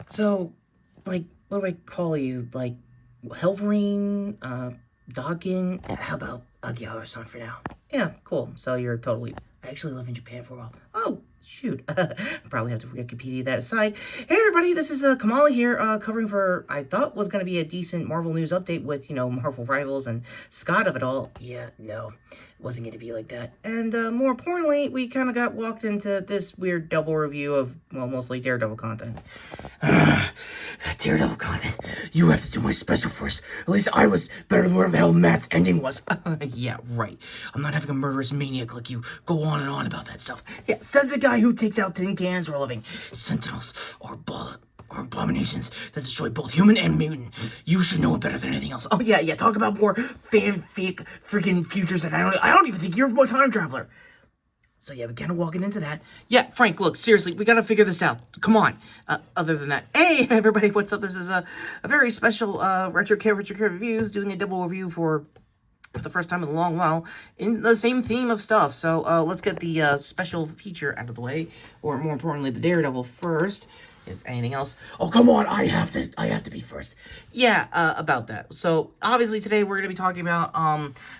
So, like, what do I call you? Like, Helverine, Dogkin? How about Agiara-san for now? Yeah, cool. So you're totally... I actually live in Japan for a while. Oh, shoot. Probably have to Wikipedia that aside. Hey, everybody, this is Kamala here, covering for, I thought was going to be a decent Marvel news update with, Marvel Rivals and Scott of it all. Yeah, no, it wasn't going to be like that. And more importantly, we kind of got walked into this weird double review of, well, mostly Daredevil content. Daredevil content. You have to do my special first. At least I was better than whatever the hell Matt's ending was. Yeah, right. I'm not having a murderous maniac like you go on and on about that stuff. Yeah, says the guy who takes out tin cans for a living. Sentinels are abominations that destroy both human and mutant. You should know it better than anything else. Oh yeah, talk about more fanfic freaking futures that I don't even think you're a time traveler. So yeah, we're kind of walking into that. Yeah, Frank, look, seriously, we gotta figure this out. Come on. Other than that, hey, everybody, what's up? This is a very special Retrokid Reviews, doing a double review for the first time in a long while, in the same theme of stuff. So let's get the special feature out of the way, or more importantly, the Daredevil first. If anything else, oh come on, I have to be first. Yeah, about that. So obviously today we're gonna be talking about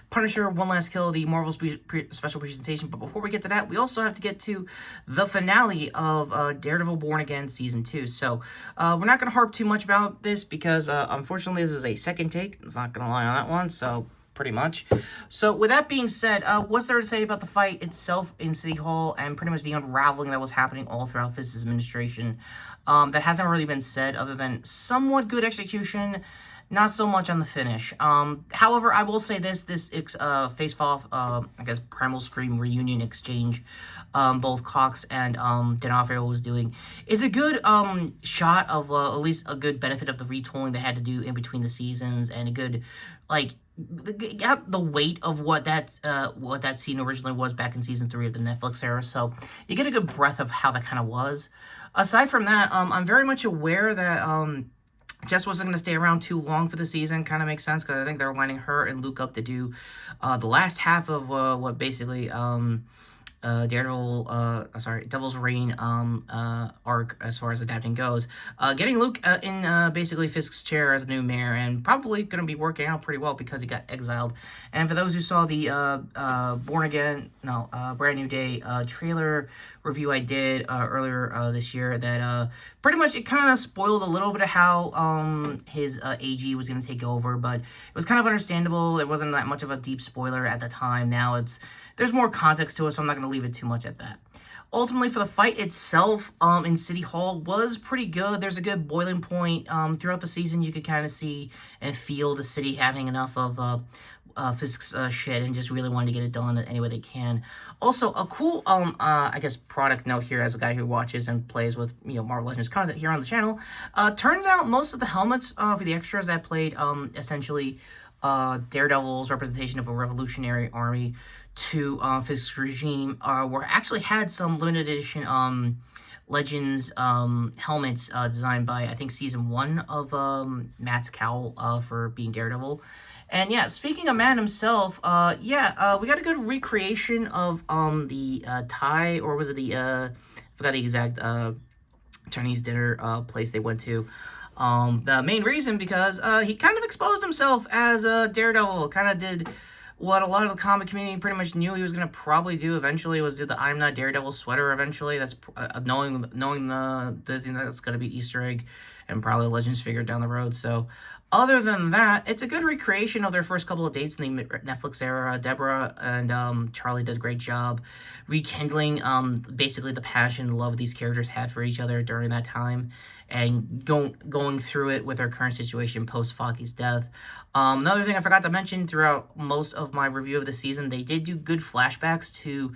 Punisher: One Last Kill, the Marvel special presentation. But before we get to that, we also have to get to the finale of Daredevil: Born Again season 2. So we're not gonna harp too much about this because unfortunately this is a second take. I'm not gonna lie on that one. So pretty much. So with that being said, what's there to say about the fight itself in City Hall and pretty much the unraveling that was happening all throughout Fisk's administration? That hasn't really been said other than somewhat good execution, not so much on the finish. However, I will say this face-off, I guess, Primal Scream reunion exchange, both Cox and D'Onofrio was doing, is a good shot of at least a good benefit of the retooling they had to do in between the seasons, and a good, like, got the weight of what that scene originally was back in season 3 of the Netflix era. So you get a good breath of how that kind of was. Aside from that, I'm very much aware that Jess wasn't going to stay around too long for the season. Kind of makes sense because I think they're lining her and Luke up to do the last half of what basically Devil's Reign arc as far as adapting goes. Getting Luke in basically Fisk's chair as the new mayor, and probably going to be working out pretty well because he got exiled. And for those who saw the Brand New Day trailer review I did earlier this year, that pretty much it kind of spoiled a little bit of how his AG was going to take over, but it was kind of understandable. It wasn't that much of a deep spoiler at the time. Now there's more context to it, so I'm not going to leave it too much at that. Ultimately, for the fight itself in City Hall was pretty good. There's a good boiling point. Throughout the season, you could kind of see and feel the city having enough of Fisk's shit and just really wanting to get it done any way they can. Also, a cool, I guess, product note here as a guy who watches and plays with, Marvel Legends content here on the channel. Turns out most of the helmets for the extras that played, essentially, Daredevil's representation of a revolutionary army to Fisk's regime actually had some limited edition Legends helmets designed by, I think, season 1 of Matt's cowl for being Daredevil. And yeah, speaking of Matt himself, we got a good recreation of the Thai, or was it I forgot the exact Chinese dinner place they went to. The main reason because he kind of exposed himself as a Daredevil, kind of did what a lot of the comic community pretty much knew he was going to probably do eventually, was do the I'm Not Daredevil sweater eventually. That's knowing the Disney, that's going to be Easter egg and probably a Legends figure down the road. So other than that, it's a good recreation of their first couple of dates in the Netflix era. Deborah and Charlie did a great job rekindling basically the passion and love these characters had for each other during that time, and going through it with their current situation post Foggy's death. Another thing I forgot to mention throughout most of my review of the season, they did do good flashbacks to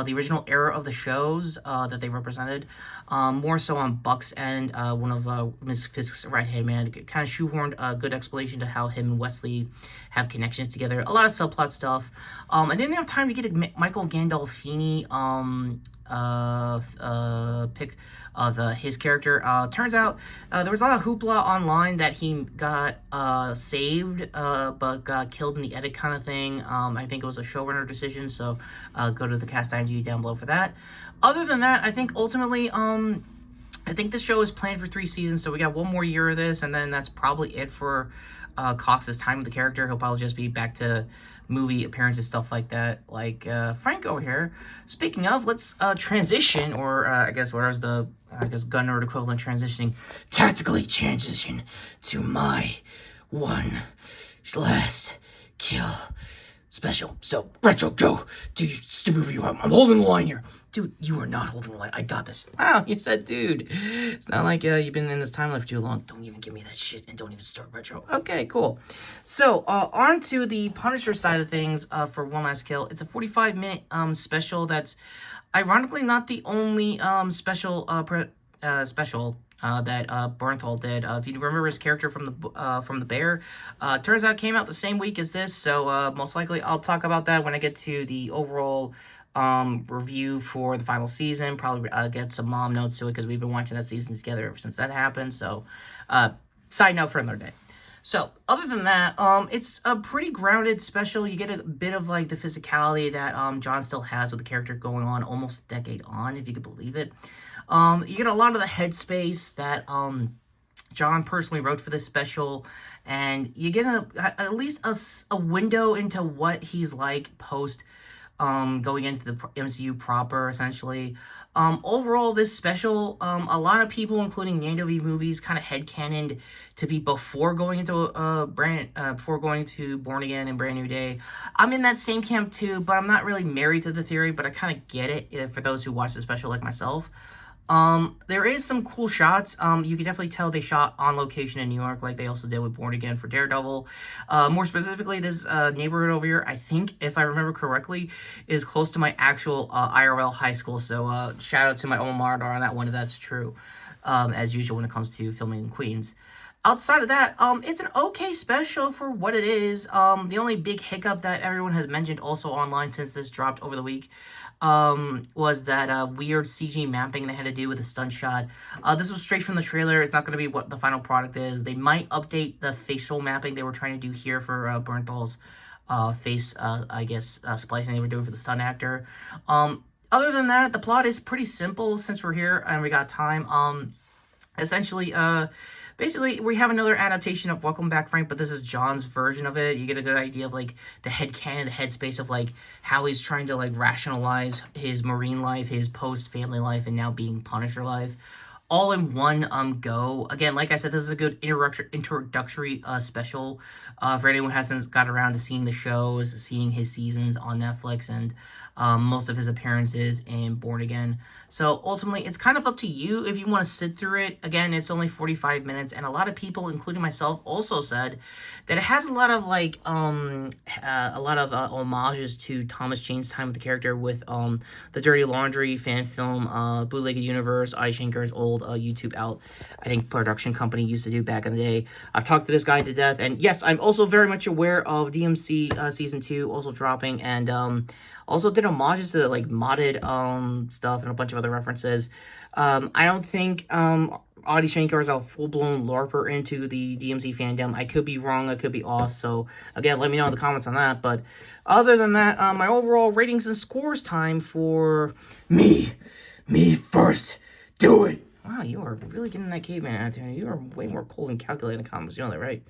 the original era of the shows that they represented, more so on Buck's end, one of Ms. Fisk's right-hand man, kind of shoehorned a good explanation to how him and Wesley have connections together. A lot of subplot stuff. I didn't have time to get a Michael Gandolfini pick of his character. Turns out there was a lot of hoopla online that he got saved but got killed in the edit kind of thing. I think it was a showrunner decision, so go to the cast IMDb down below for that. Other than that, I think ultimately I think this show is planned for 3 seasons, so we got one more year of this, and then that's probably it for Cox's time with the character. He'll probably just be back to movie appearances, stuff like that, like Frank over here. Speaking of, let's transition, or I guess whatever's the, gun nerd equivalent, tactically transition to my one last kill special. So, Retro, go! Do your stupid review. I'm holding the line here. Dude, you are not holding the line. I got this. Wow, you said dude. It's not like you've been in this timeline for too long. Don't even give me that shit, and don't even start Retro. Okay, cool. So, on to the Punisher side of things for One Last Kill. It's a 45-minute special that's ironically not the only special that Bernthal did. If you remember his character from the Bear, turns out came out the same week as this, so most likely I'll talk about that when I get to the overall review for the final season. Probably get some mom notes to it because we've been watching that season together ever since that happened. So, side note for another day. So, other than that, it's a pretty grounded special. You get a bit of, like, the physicality that John still has with the character going on almost a decade on, if you could believe it. You get a lot of the headspace that John personally wrote for this special, and you get at least a window into what he's like post going into the MCU proper, essentially. Overall, this special, a lot of people, including Mando movies, kind of headcanoned to be before going into before going to Born Again and Brand New Day. I'm in that same camp too, but I'm not really married to the theory, but I kind of get it for those who watch the special like myself. There is some cool shots. You can definitely tell they shot on location in New York, like they also did with Born Again for Daredevil. More specifically, this neighborhood over here, I think, if I remember correctly, is close to my actual IRL high school. So shout out to my alma mater on that one if that's true. As usual when it comes to filming in Queens. Outside of that, it's an okay special for what it is. The only big hiccup that everyone has mentioned also online since this dropped over the week was that weird CG mapping they had to do with a stunt shot. This was straight from the trailer. It's not going to be what the final product is. They might update the facial mapping they were trying to do here for Bernthal's face, I guess, splicing they were doing for the stunt actor. Other than that, the plot is pretty simple since we're here and we got time. Essentially, basically, we have another adaptation of Welcome Back, Frank, but this is John's version of it. You get a good idea of, like, the headcanon, the headspace of, like, how he's trying to, like, rationalize his Marine life, his post-family life, and now being Punisher life. All in one go. Again, like I said, this is a good introductory special for anyone who hasn't got around to seeing the shows, seeing his seasons on Netflix, and most of his appearances in Born Again. So ultimately, it's kind of up to you if you want to sit through it. Again, it's only 45 minutes, and a lot of people, including myself, also said that it has a lot of like homages to Thomas Jane's time with the character with the Dirty Laundry fan film, Bootlegged Universe, Adi Shankar's old YouTube out, I think, production company used to do back in the day. I've talked to this guy to death, and yes, I'm also very much aware of DMC Season 2 also dropping, and also did homages to like modded stuff and a bunch of other references. I don't think Adi Shankar is a full-blown LARPer into the DMZ fandom. I could be wrong, I could be off, so again, let me know in the comments on that. But other than that, my overall ratings and scores time for me first, do it. Wow, you are really getting that caveman attitude. You are way more cold and calculating in the comments, you know that, right?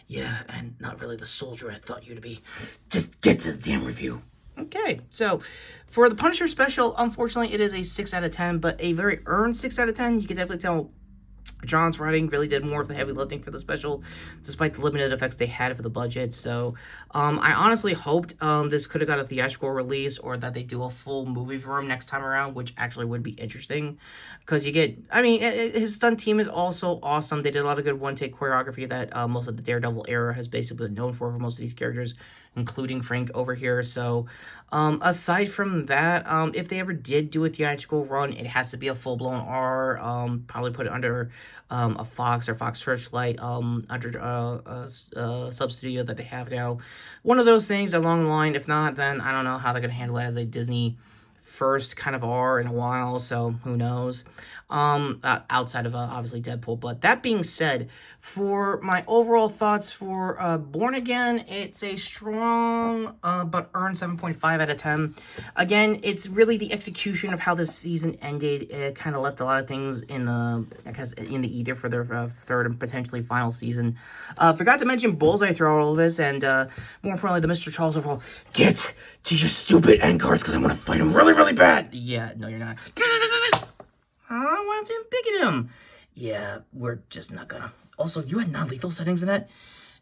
Yeah, and not really the soldier I thought you to be. Just get to the damn review. Okay, so for the Punisher special, unfortunately, it is a 6 out of 10, but a very earned 6 out of 10. You can definitely tell John's writing really did more of the heavy lifting for the special, despite the limited effects they had for the budget. So, I honestly hoped this could have got a theatrical release, or that they do a full movie for him next time around, which actually would be interesting. Because you get, I mean, his stunt team is also awesome. They did a lot of good one-take choreography that most of the Daredevil era has basically been known for most of these characters, including Frank over here. So, aside from that, if they ever did do a theatrical run, it has to be a full-blown R, probably put it under a Fox or Fox Searchlight, under a sub-studio that they have now. One of those things along the line. If not, then I don't know how they're going to handle it as a Disney first kind of are in a while, so who knows, outside of obviously Deadpool. But that being said, for my overall thoughts for Born Again, it's a strong but earned 7.5 out of 10. Again, it's really the execution of how this season ended. It kind of left a lot of things in the, I guess, in the ether for their third and potentially final season. Forgot to mention Bullseye throughout all of this, and more importantly, the Mr. Charles overall, get to your stupid end cards because I want to fight him really, really bad. Yeah, no, you're not. I want to pick at him. Yeah, we're just not gonna. Also, you had non-lethal settings in that?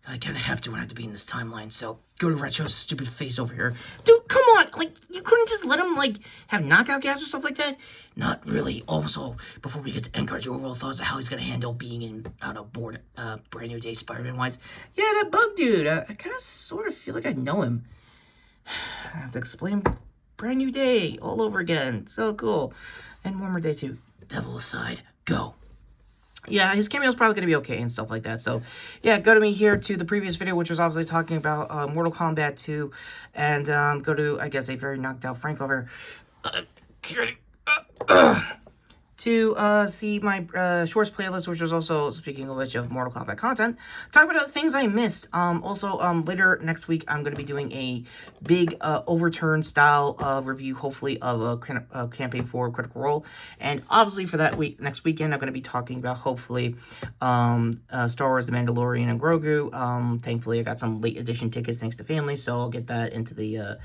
I kind of have to when I have to be in this timeline, so go to Retro's stupid face over here. Dude, come on! Like, you couldn't just let him, like, have knockout gas or stuff like that? Not really. Also, before we get to end cards, your overall thoughts of how he's gonna handle being in, I don't know, Brand New Day Spider-Man-wise. Yeah, that bug dude. I kind of sort of feel like I know him. I have to explain Brand New Day all over again. So cool. And one more day, too. Devil aside, go. Yeah, his cameo is probably going to be okay and stuff like that. So, yeah, go to me here to the previous video, which was obviously talking about Mortal Kombat 2. And go to, I guess, a very knocked out Frank over to see my shorts playlist, which was also, speaking of which, of Mortal Kombat content. Talk about the things I missed. Also, later next week, I'm going to be doing a big overturn style review, hopefully, of a campaign for Critical Role. And obviously, for that week, next weekend, I'm going to be talking about, hopefully, Star Wars, The Mandalorian, and Grogu. Thankfully, I got some late edition tickets thanks to family, so I'll get that into the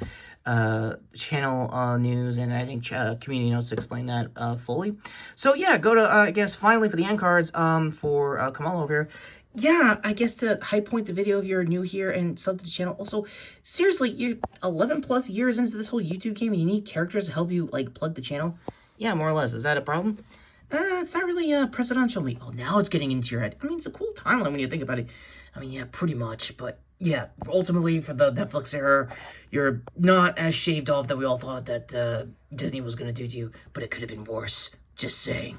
channel news, and I think community notes to explain that fully. So yeah, go to I guess finally for the end cards for Kamal over here. Yeah, I guess to high point the video if you're new here and sub to the channel. Also, seriously, you're 11 plus years into this whole YouTube game and you need characters to help you like plug the channel. Yeah, more or less. Is that a problem? It's not really presidential me. Oh, now it's getting into your head. I mean, it's a cool timeline when you think about it. I mean, yeah, pretty much, but yeah, ultimately for the Netflix era, you're not as shaved off that we all thought that Disney was going to do to you, but it could have been worse. Just saying.